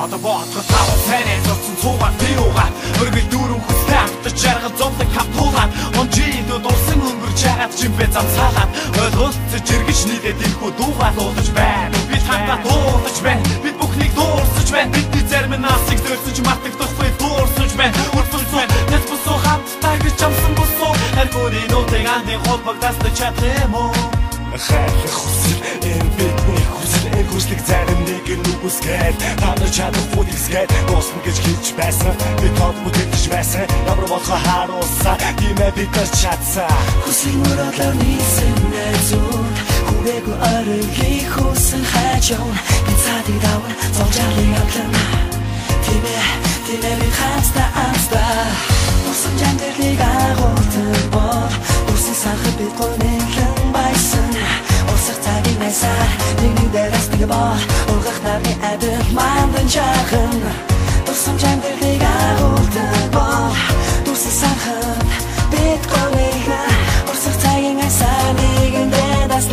Одоо боотгоо таван сайнээ зорсон цуугаар би угаа өргөл дүүрэн хүстэй автаж жаргал зовлог хавтуулаад онжидөө дурсан өнгөрч ягаад чимбэ замсаалаад ойлголцож эргэж нийлээд ирхүү дуугаар дуудаж байна би хамтаа дуудаж байна бид бүхнийг дуурсаж байна бидний зарим насыг зөрсөж мартагдахгүй дуурсаж байна үргэлж байна нас босоо хамтдаа гэж амсан босоо харгуурын нутаг андын холбогдас чадсан юм хайрлах хүсэл энэ бидний хүсэл хүслэг зарим нэг нүгүсгээд танаа чадахгүй хэсгээд дуусна гэж хэлж байсан би тод бүтэж байсан ямар болохоо харуулсан тиймээ бид нар чадсан хүсэл мөрөдлөөр нийсэн найзууд хүрээгүй оройг хүсэн хажуу би цаадыг даван зовжаалыг авлаа тиймээ би хамтдаа амстаа усан жандерлиг агуулдаг бор үсэн сахар бид гонэлэн байсан усах цагийг найсаар нэгний дээрээс нэг бор ургах нарны адил мандан жаахан усан жандерлиг агуулдаг бор үсэн сахар бид гонэлэн усах цагийг найсаар нэгний дээрээс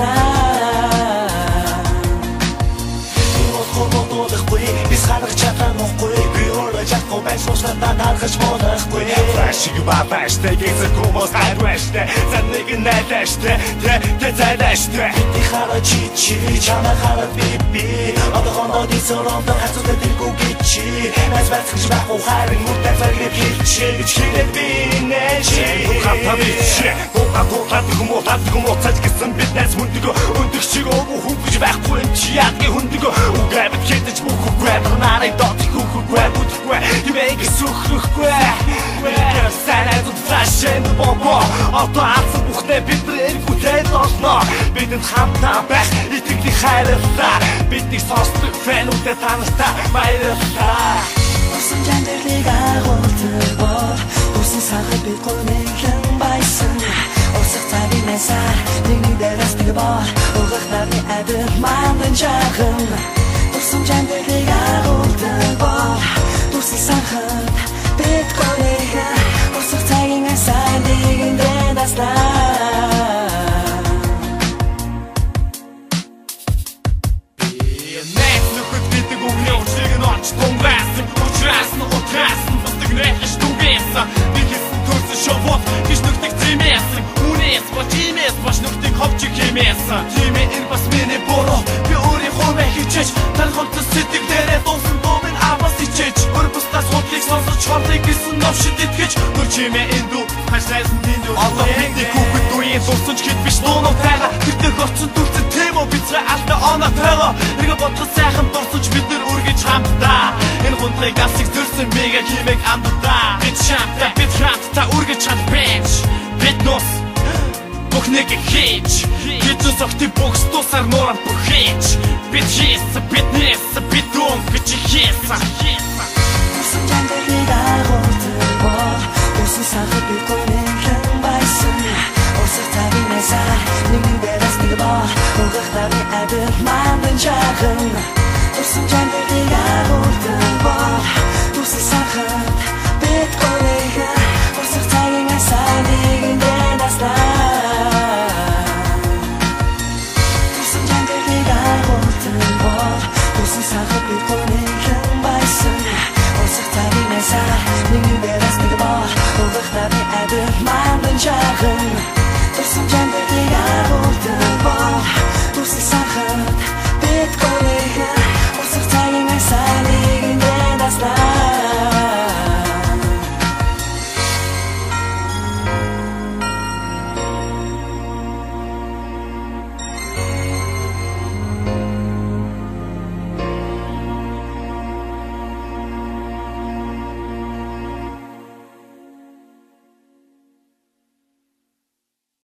Biz harıq çatan oxuy Bir olacaq o ben soğuşlardan arxış molaqquy Flashig babaşda Gezir kumuz ayrılaşda Sen negin nədəşdə Tezələşdə Bitti xara çiçi Çana xara bibi Adı xanda disoranda Həsədə dilgu gitçi Məzbər çıxış və o xərin Mürtər fərqlib gitçi İçkilə binəçi Bu xalta bitçi Qoqa qoqladığım otladığım Otsaq qısın bitnəz mündügü Ündükçi o bu hübüc və qoyunçi Yadqı hündügü O qəbit gedəc bu hüqvədir Нарыг дотих хөхөхгүй бүтэхгүй Тимээг сүхрэхгүй Сайнад флашэнд бомбо Ото алсан бүхнээ бидний эргүүлээд олно Бидэнд хамтаа байх итгэдэг хайрлаа Бидний сонсдог фэнүүдэд танартай баярлалаа Усан жандерлиг агуулдаг бор Усан сахар бид гонэлэн байсан Усах цагийг найсаар нэгний дээрээс нэг бор Ургах нарны адил мандан жаахан Усан жандерлиг агуулдаг бор Усан сахар бид гонэлэн Усах цагийг найсаар нэгний дээрээс Шовот, киш нүхтэг зимээсэн Үнээс ба чимээс баш нүхтэг ховчиг хэмээсэн Тимээ ир бас миний бороо Би өөрийнхөө хичээж Тань холтос сэтгэлдээрээ дуусан дууmin аваас ичээж Өр бустаас хотлыг сонсож хорлыг гисэн новшид итгэж Нүр чимээ эндүү хашнайсан тэндүү Одоо бидний хүүхэд дүүийн дуусан ч хэд биш дуунав тайга Тэрдэх орцсон дүрцэн тэмо бицрэ алта оноо тайга Эргэ бодгос сайхан дурсаж бид нар үргэж хамтдаа Энэ гундрыг асыг зөрсөн мега химэг амддаа Бид шамтаа бид хамтдаа үргэж чад бэнч Бид нус бүхнийг хийж Бид нус огти бокс тусаар нуран бүхэж Бид хийсэн бид нээсэн бид дуун гэж хийсэн Усан жандерлиг агуулдаг бор Усан сахар бид гонэлэн байсан Усах цагийг найсаар нэгний дээрээс нэг бор Ургах нарны адил мандан жаахан Усан жандерлиг агуулдаг бор Усан сахар